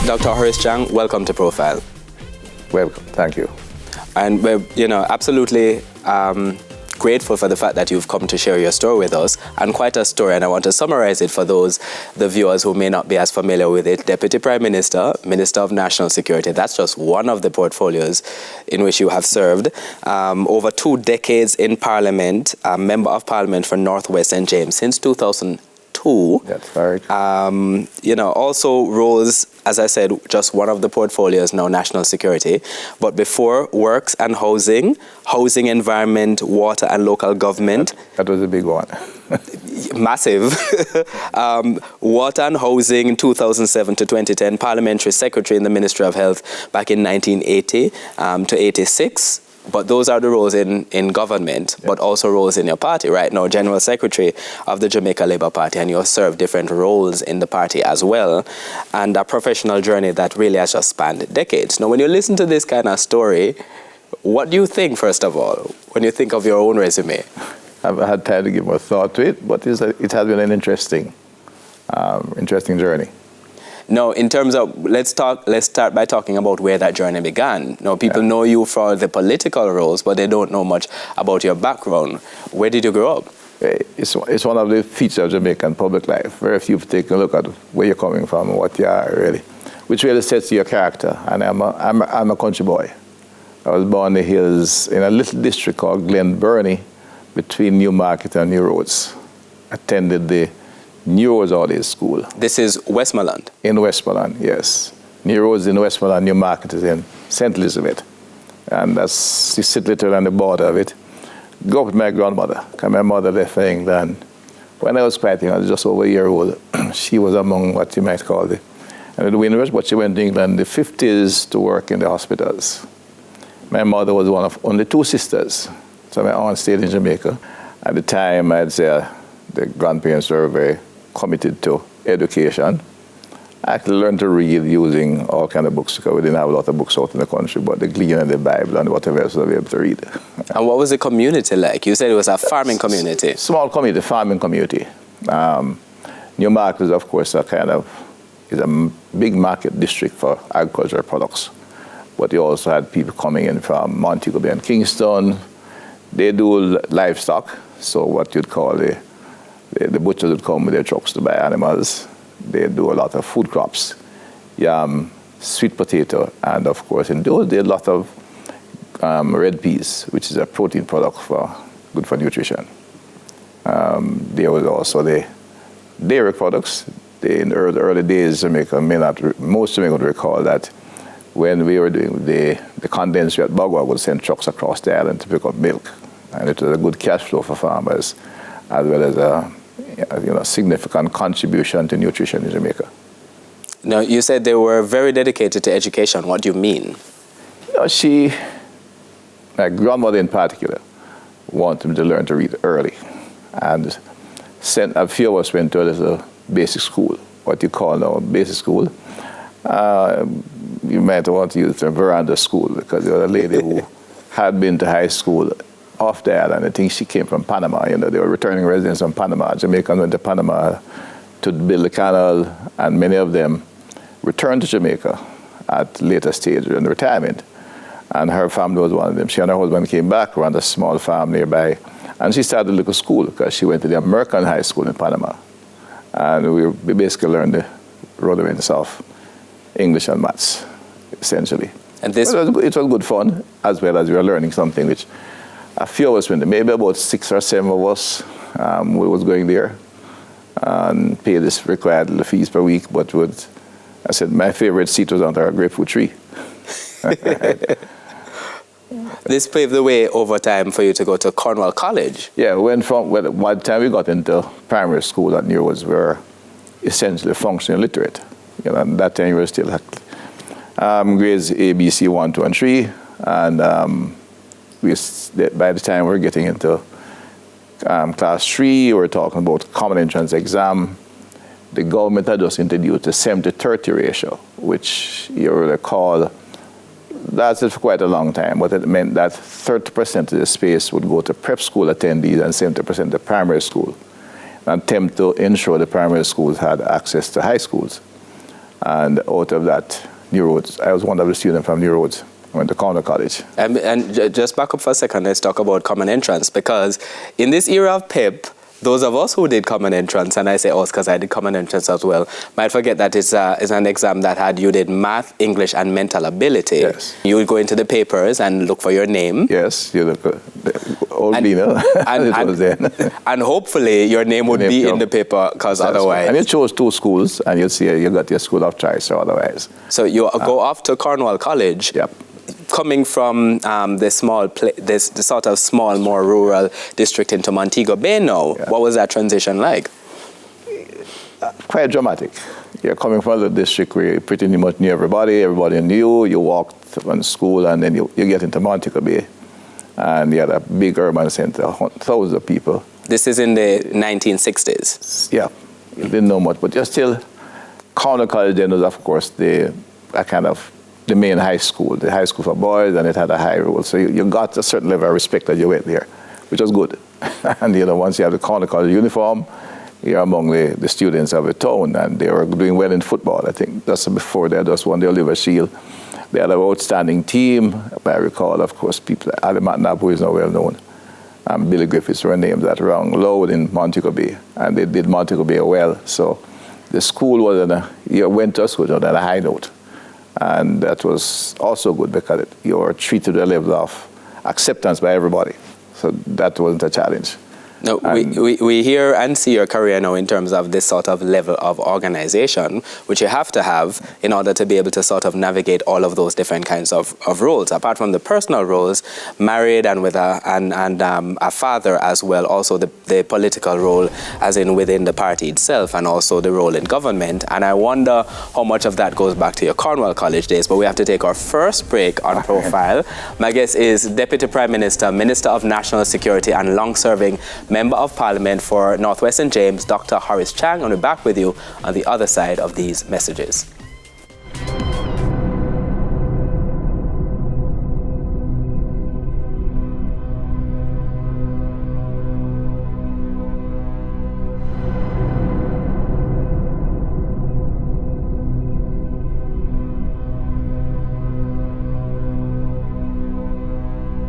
Dr. Horace Chang, welcome to Profile. Welcome, thank you. And we're, absolutely grateful for the fact that you've come to share your story with us, and quite a story, and I want to summarize it for the viewers who may not be as familiar with it. Deputy Prime Minister, Minister of National Security, that's just one of the portfolios in which you have served. Over 2 decades in Parliament, a Member of Parliament for North West St. James since 2002. That's right. Also roles, as I said, just one of the portfolios now, national security. But before, works and housing, environment, water and local government. That was a big one. Massive. Water and housing, 2007 to 2010, parliamentary secretary in the Ministry of Health back in 1980 to 86. But those are the roles in government, but also roles in your party. Right now, General Secretary of the Jamaica Labour Party, and you have served different roles in the party as well, and a professional journey that really has just spanned decades. Now, when you listen to this kind of story, what do you think, first of all, when you think of your own resume? I've had time to give more thought to it, but it has been an interesting journey. Now, in terms of, let's start by talking about where that journey began. Now, people know you for the political roles, but they don't know much about your background. Where did you grow up? It's one of the features of Jamaican public life. Very few people take a look at where you're coming from and what you are, really, which really sets your character. And I'm a country boy. I was born in the hills in a little district called Glen Burnie between Newmarket and New Roads. Attended the New Roads All Day School. This is Westmoreland? In Westmoreland, yes. New Roads in Westmoreland, Newmarket is in St. Elizabeth. And you sit literally on the border of it. Grew up with my grandmother, because my mother left for England. When I was quite young, I was just over a year old. She was among what you might call the winners, but she went to England in the 50s to work in the hospitals. My mother was one of only 2 sisters. So my aunt stayed in Jamaica. At the time, I'd say the grandparents were very committed to education. I actually learned to read using all kinds of books, because we didn't have a lot of books out in the country, but the Glean and the Bible and whatever else I was able to read. And what was the community like? You said it was a farming community. Small community, farming community. Newmarket is, of course, is a big market district for agricultural products. But you also had people coming in from Montego Bay and Kingston. They do livestock, so what you'd call the butchers would come with their trucks to buy animals. They do a lot of food crops, yam, sweet potato, and of course in those days a lot of red peas, which is a protein product good for nutrition. There was also the dairy products. In the early days, Jamaica most Jamaicans would recall that when we were doing the condensed milk, Bagua would send trucks across the island to pick up milk, and it was a good cash flow for farmers, as well as a significant contribution to nutrition in Jamaica. Now, you said they were very dedicated to education. What do you mean? My grandmother in particular, wanted me to learn to read early, and sent a few of us went to a little basic school, what you call now basic school. You might want to use the term veranda school, because there was a lady who had been to high school off the island. I think she came from Panama. They were returning residents from Panama. Jamaicans went to Panama to build the canal, and many of them returned to Jamaica at later stage in retirement. And her family was one of them. She and her husband came back, ran a small farm nearby, and she started a little school, because she went to the American high school in Panama. And we basically learned the rudiments of English and maths, essentially. And it was good fun, as well as we were learning something which a few of us went there, maybe about 6 or 7 of us we was going there and paid this required fees per week. But I said my favorite seat was under a grapefruit tree. This paved the way over time for you to go to Cornwall College. Yeah, by the time we got into primary school at New Roads, we were essentially functionally literate. At that time we were still grades A, B, C, 1, 2, and 3, and by the time we were getting into class 3, we were talking about common entrance exam. The government had just introduced the 70-30 ratio, which you will recall lasted for quite a long time, but it meant that 30% of the space would go to prep school attendees and 70% to primary school, an attempt to ensure the primary schools had access to high schools. And out of that, New Roads, I was one of the students from New Roads. I went to Cornwall College. And just back up for a second, let's talk about common entrance, because in this era of PEP, those of us who did common entrance, and I say us because I did common entrance as well, might forget that it's an exam that you did math, English, and mental ability. Yes. You would go into the papers and look for your name. Yes, you look old female. And hopefully your name would be in the paper, because otherwise. And you chose 2 schools, and you'd see you got your school of choice or otherwise. So you go off to Cornwall College. Yep. Coming from this sort of small, more rural district into Montego Bay now, what was that transition like? Quite dramatic. You're coming from the district where you pretty much knew everybody knew you walked from school, and then you get into Montego Bay, and you had a big urban center, thousands of people. This is in the 1960s? Yeah, you didn't know much, but you're still, Cornwall College then was, of course, the main high school, the high school for boys, and it had a high rule. So you got a certain level of respect that you went there, which was good. And once you have the Cornwall College uniform, you're among the students of the town, and they were doing well in football. I think that's before they just won the Oliver Shield. They had an outstanding team. If I recall, of course, people like Ali McNabb, who is now well known, and Billy Griffiths were named that wrong load in Montego Bay, and they did Montego Bay well. So the school you went to a school on a high note. And that was also good because you were treated at a level of acceptance by everybody. So that wasn't a challenge. No, we hear and see your career now in terms of this sort of level of organization, which you have to have in order to be able to sort of navigate all of those different kinds of roles. Apart from the personal roles, married and with a father as well, also the political role as in within the party itself, and also the role in government. And I wonder how much of that goes back to your Cornwall College days, but we have to take our first break on Profile. My guest is Deputy Prime Minister, Minister of National Security and long-serving Member of Parliament for North West St. James, Dr. Horace Chang, and we're back with you on the other side of these messages.